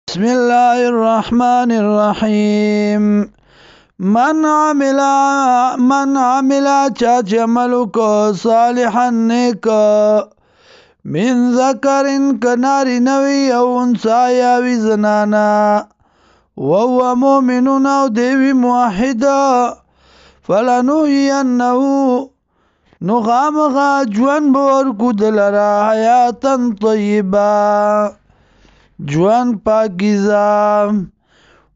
بسم الله الرحمن الرحيم من عمل چاچ عملو کو صالحا نیک من ذکرن کناری نوی او انسا یاوی زنانا وهو مؤمنون او دیوی موحد فلنوینه نخامخا جوان بورکو دلرا حیاتا طیبا جوان پاکیزا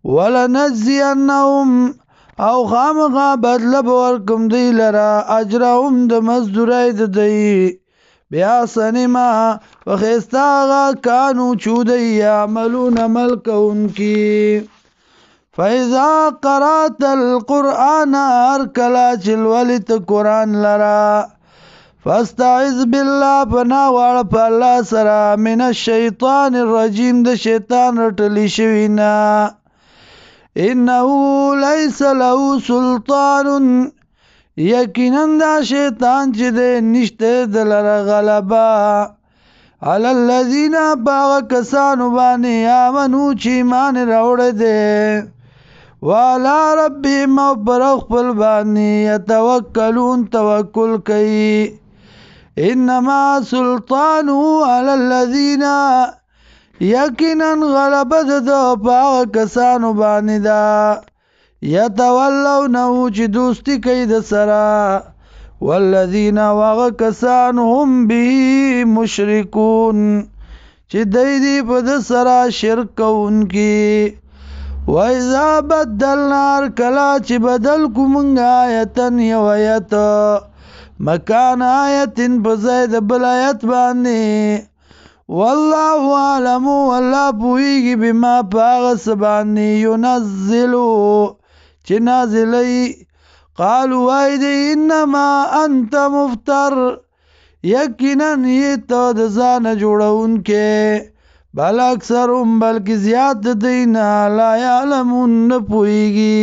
ولنجزینهم او خامخا بدل بورکم دی لرا اجرهم د مزدوری د دی بیاسن ما وخیستاغا کانو چودی یعملون عمل کونکی فیضا قرات القرآن ارکلا چلولیت قرآن لرا فاستعذ بالله پناه واړه په الله سره من الشیطان الرجیم د شیطان رټلی شوی نه انه لیس له سلطان یقینا دا شیطان چې دی نشته د لره غلبه علی الذین باغ کسانو باندې آمنو چې ایمان راوړی دی وعلى ربهم او پر خپل باندې یتوکلون توکل کوي انما سلطانه على الذين یقینا غلبت دو پاغ کسانو باندې دا یتولونه چې دوستی کوي د سرا والذین واغ کسان هم به مشرکون چې دی په د سرا شرک کوونکی وَإِذَا بَدَّلْنَا کلا چې بدل کومنګ آیتن یو آیت مکان آیتن په ځای د بل آیت باندې والله عالم والله پوهیږي بما پاغه سبانی ينزلو چې نازلی قالوا وای دی انما انت مفتر یقینا یې ته د ځان جوړونکې بل اکثرهم بلکې زیات دینا لا یعلمون نه پوهیږي